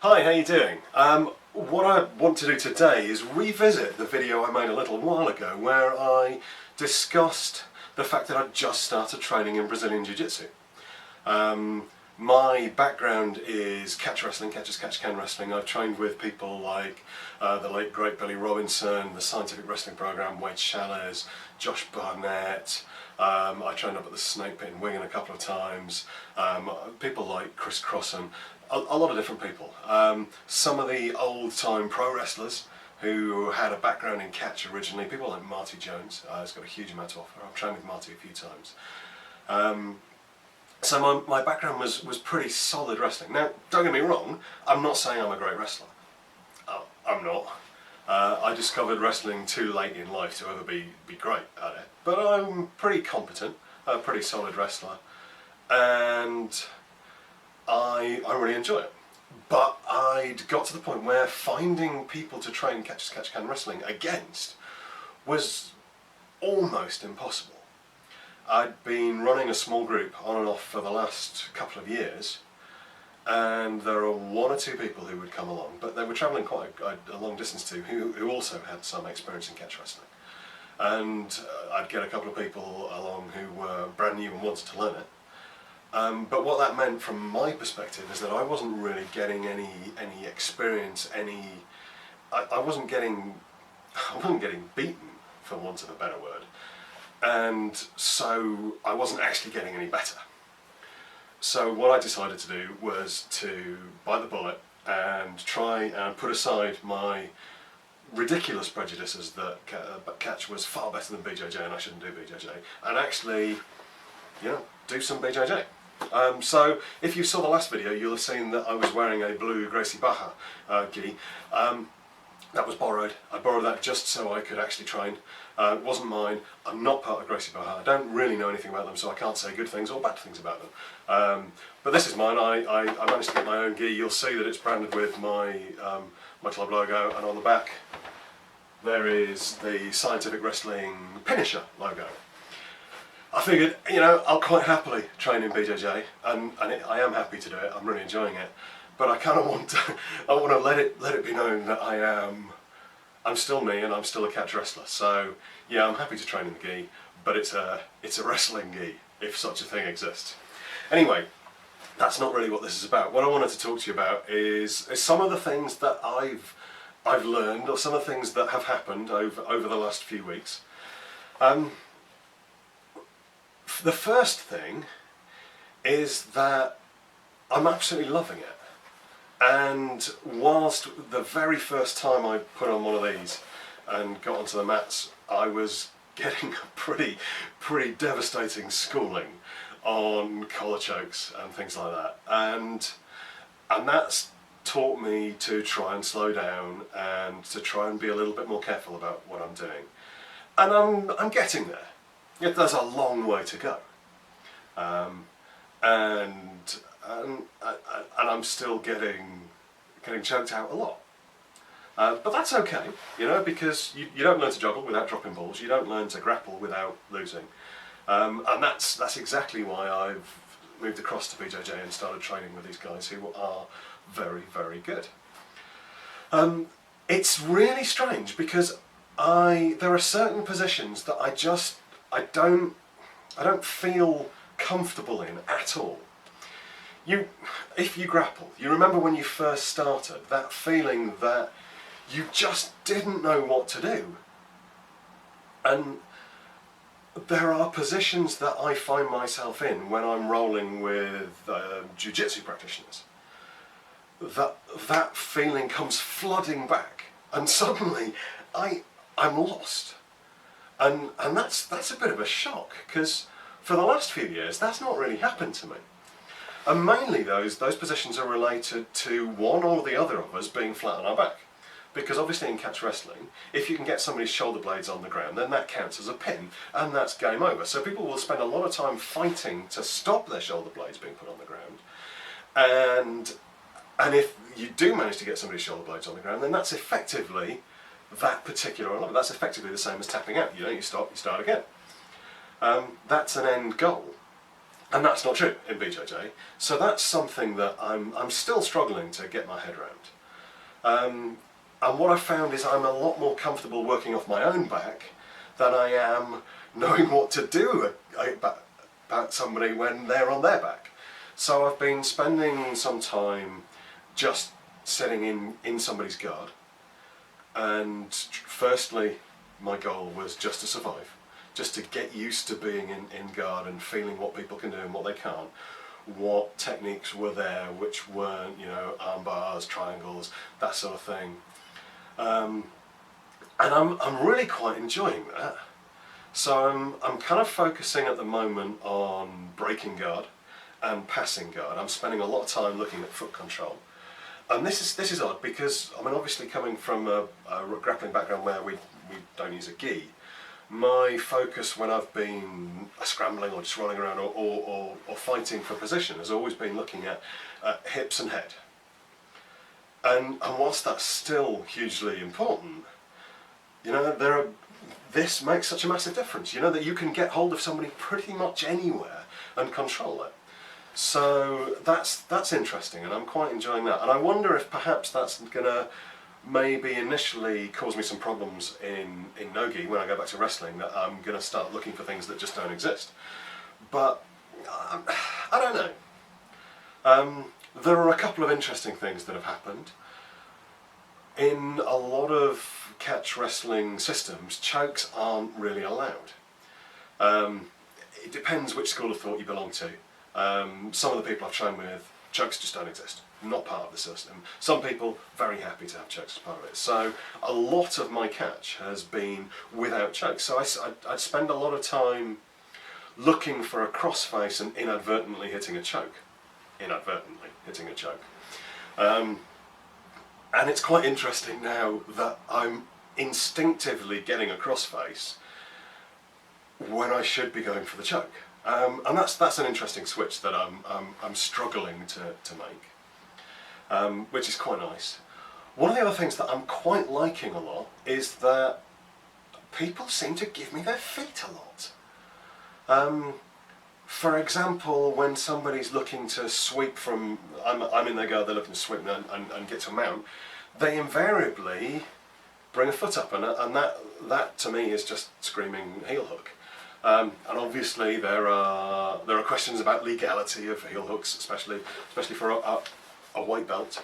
Hi, how you doing? What I want to do today is revisit the video I made a little while ago where I discussed the fact that I'd just started training in Brazilian Jiu Jitsu. My background is catch wrestling, catch-as-catch-can wrestling. I've trained with people like the late great Billy Robinson, the Scientific Wrestling Program, Wade Chalez, Josh Barnett. I trained up at the Snake Pit in Wigan a couple of times. People like Chris Crossan, a lot of different people. Some of the old-time pro wrestlers who had a background in catch originally, people like Marty Jones, has got a huge amount to offer. I've trained with Marty a few times. So my background was pretty solid wrestling. Now, don't get me wrong, I'm not saying I'm a great wrestler. I'm not. I discovered wrestling too late in life to ever be great at it. But I'm pretty competent, a pretty solid wrestler, and I really enjoy it. But I'd got to the point where finding people to train catch-as-catch-can wrestling against was almost impossible. I'd been running a small group on and off for the last couple of years, and there were one or two people who would come along, but they were travelling quite a long distance too, who also had some experience in catch wrestling. And I'd get a couple of people along who were brand new and wanted to learn it. But what that meant from my perspective is that I wasn't really getting any experience, I wasn't getting beaten, for want of a better word. And so I wasn't actually getting any better. So what I decided to do was to bite the bullet and try and put aside my ridiculous prejudices that catch was far better than BJJ and I shouldn't do BJJ, and actually, do some BJJ. So if you saw the last video, you'll have seen that I was wearing a blue Gracie Barra gi. That was borrowed. I borrowed that just so I could actually train. It wasn't mine. I'm not part of Gracie Barra. I don't really know anything about them, so I can't say good things or bad things about them. But this is mine. I managed to get my own gi. You'll see that it's branded with my club logo, and on the back there is the Scientific Wrestling Finisher logo. I figured, I'll quite happily train in BJJ, and I am happy to do it. I'm really enjoying it. But I kind of want to let it be known that I'm still me and I'm still a catch wrestler. So yeah, I'm happy to train in the gi, but it's a wrestling gi, if such a thing exists. Anyway, that's not really what this is about. What I wanted to talk to you about is some of the things that I've learned, or some of the things that have happened over the last few weeks. The first thing is that I'm absolutely loving it. And whilst the very first time I put on one of these and got onto the mats, I was getting a pretty devastating schooling on collar chokes and things like that. And that's taught me to try and slow down and to try and be a little bit more careful about what I'm doing. And I'm getting there. Yet there's a long way to go. And I'm still getting choked out a lot. But that's okay, because you don't learn to juggle without dropping balls, you don't learn to grapple without losing. And that's exactly why I've moved across to BJJ and started training with these guys who are very, very good. It's really strange because there are certain positions that I don't feel comfortable in at all. If you grapple, you remember when you first started, that feeling that you just didn't know what to do. And there are positions that I find myself in when I'm rolling with jiu-jitsu practitioners. That feeling comes flooding back, and suddenly I'm lost. And that's a bit of a shock, because for the last few years that's not really happened to me. And mainly those positions are related to one or the other of us being flat on our back. Because obviously in catch wrestling, if you can get somebody's shoulder blades on the ground, then that counts as a pin, and that's game over. So people will spend a lot of time fighting to stop their shoulder blades being put on the ground. And if you do manage to get somebody's shoulder blades on the ground, then that's effectively that particular level. That's effectively the same as tapping out. You stop, you start again. That's an end goal. And that's not true in BJJ. So that's something that I'm still struggling to get my head around. And what I've found is I'm a lot more comfortable working off my own back than I am knowing what to do about somebody when they're on their back. So I've been spending some time just sitting in somebody's guard, and firstly my goal was just to survive, just to get used to being in guard and feeling what people can do and what they can't, what techniques were there, which weren't, you know, arm bars, triangles, that sort of thing. And I'm really quite enjoying that. So I'm kind of focusing at the moment on breaking guard and passing guard. I'm spending a lot of time looking at foot control. And this is odd because, I mean, obviously coming from a grappling background where we don't use a gi, my focus when I've been scrambling or just rolling around or fighting for position has always been looking at hips and head. And whilst that's still hugely important, you know, this makes such a massive difference, you know, that you can get hold of somebody pretty much anywhere and control it. So that's interesting, and I'm quite enjoying that. And I wonder if perhaps that's going to maybe initially cause me some problems in no-gi when I go back to wrestling, that I'm going to start looking for things that just don't exist. But I don't know. There are a couple of interesting things that have happened. In a lot of catch wrestling systems, chokes aren't really allowed. It depends which school of thought you belong to. Some of the people I've trained with, chokes just don't exist, not part of the system. Some people, very happy to have chokes as part of it. So a lot of my catch has been without chokes. So I'd spend a lot of time looking for a crossface and inadvertently hitting a choke. And it's quite interesting now that I'm instinctively getting a crossface when I should be going for the choke. And that's an interesting switch that I'm struggling to make, which is quite nice. One of the other things that I'm quite liking a lot is that people seem to give me their feet a lot. For example, when somebody's looking to sweep from, I'm in their guard, they're looking to sweep and get to a mount, they invariably bring a foot up, and that to me is just screaming heel hook. And obviously there are questions about legality of heel hooks, especially for a white belt.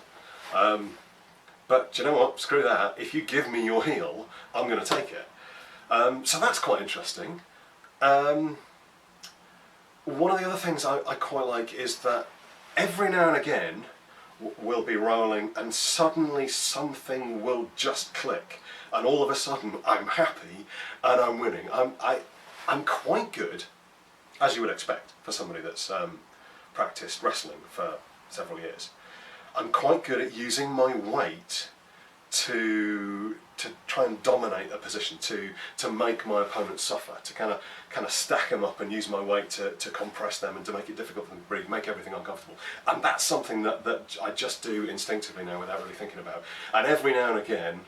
But do you know what? Screw that. If you give me your heel, I'm going to take it. So that's quite interesting. One of the other things I quite like is that every now and again we'll be rolling and suddenly something will just click, and all of a sudden I'm happy and I'm winning. I'm quite good, as you would expect for somebody that's practiced wrestling for several years. I'm quite good at using my weight to try and dominate a position, to make my opponent suffer, to kind of stack them up and use my weight to compress them and to make it difficult for them to breathe, make everything uncomfortable. And that's something that I just do instinctively now without really thinking about. And every now and again,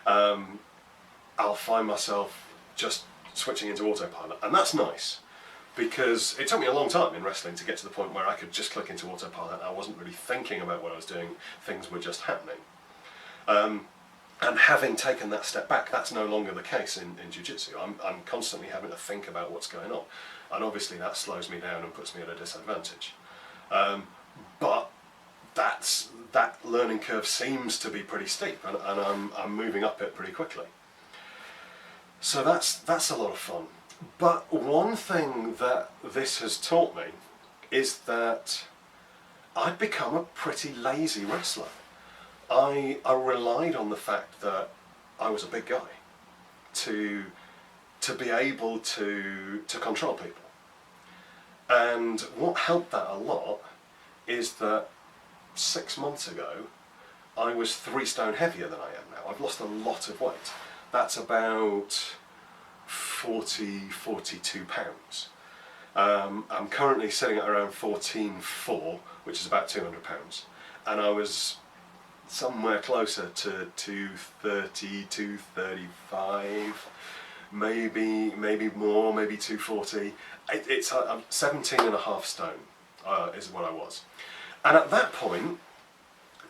I'll find myself just switching into autopilot, and that's nice, because it took me a long time in wrestling to get to the point where I could just click into autopilot and I wasn't really thinking about what I was doing, things were just happening. And having taken that step back, that's no longer the case in Jiu-Jitsu. I'm constantly having to think about what's going on, and obviously that slows me down and puts me at a disadvantage. But that learning curve seems to be pretty steep, and I'm moving up it pretty quickly. So that's a lot of fun. But one thing that this has taught me is that I'd become a pretty lazy wrestler. I relied on the fact that I was a big guy to be able to control people. And what helped that a lot is that 6 months ago I was 3 stone heavier than I am now. I've lost a lot of weight. That's about 42 pounds. I'm currently sitting at around 14.4, which is about 200 pounds. And I was somewhere closer to 230, 235 maybe more, maybe 240. I'm 17.5 stone is what I was. And at that point,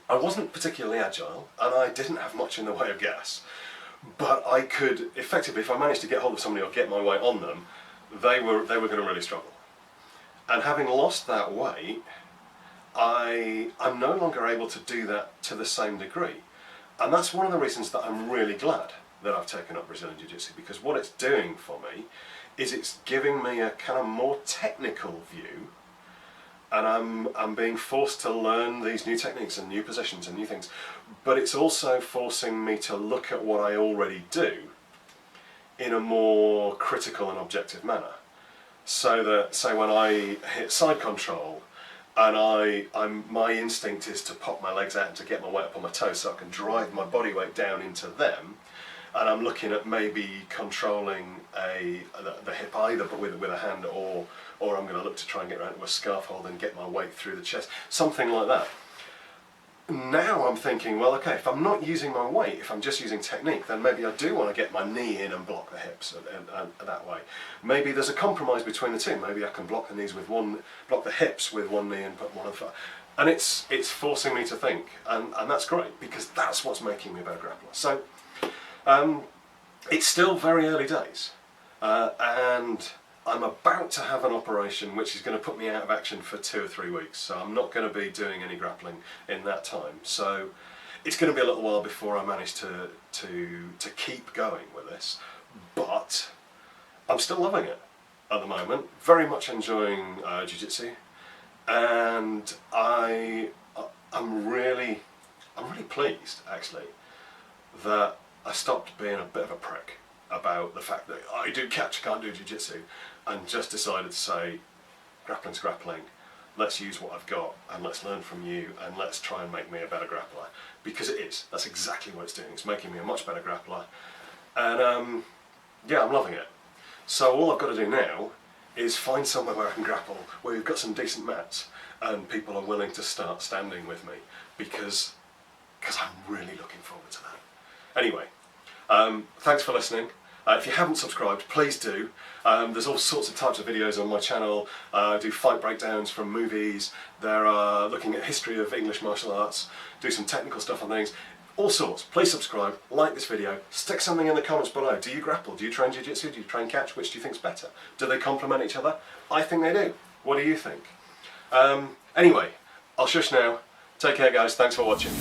I wasn't particularly agile, and I didn't have much in the way of gas. But I could effectively, if I managed to get hold of somebody or get my weight on them, they were going to really struggle. And having lost that weight, I'm no longer able to do that to the same degree. And that's one of the reasons that I'm really glad that I've taken up Brazilian Jiu Jitsu, because what it's doing for me is it's giving me a kind of more technical view, and I'm being forced to learn these new techniques and new positions and new things, but it's also forcing me to look at what I already do in a more critical and objective manner. So that, say when I hit side control, and my instinct is to pop my legs out and to get my weight up on my toes so I can drive my body weight down into them, and I'm looking at maybe controlling the hip either but with a hand, or I'm going to look to try and get around to a scarf hold and get my weight through the chest, something like that. Now I'm thinking, well, okay, if I'm not using my weight, if I'm just using technique, then maybe I do want to get my knee in and block the hips and that way. Maybe there's a compromise between the two. Maybe I can block the knees with block the hips with one knee and put one on the foot. And it's forcing me to think, and that's great, because that's what's making me a better grappler. So it's still very early days, and I'm about to have an operation which is going to put me out of action for 2 or 3 weeks, so I'm not going to be doing any grappling in that time. So it's going to be a little while before I manage to keep going with this, but I'm still loving it at the moment. Very much enjoying Jiu-Jitsu, and I'm really pleased actually that I stopped being a bit of a prick about the fact that I do catch, I can't do Jiu-Jitsu, and just decided to say, grappling's grappling, let's use what I've got and let's learn from you and let's try and make me a better grappler, because it is. That's exactly what it's doing. It's making me a much better grappler, and yeah, I'm loving it. So all I've got to do now is find somewhere where I can grapple, where we've got some decent mats and people are willing to start standing with me, because I'm really looking forward to that. Anyway, thanks for listening. If you haven't subscribed, please do. There's all sorts of types of videos on my channel. I do fight breakdowns from movies. There are looking at history of English martial arts, do some technical stuff on things, all sorts. Please subscribe, like this video, stick something in the comments below. Do you grapple? Do you train Jiu-Jitsu? Do you train catch? Which do you think's better? Do they complement each other? I think they do. What do you think? Anyway, I'll shush now. Take care guys, thanks for watching.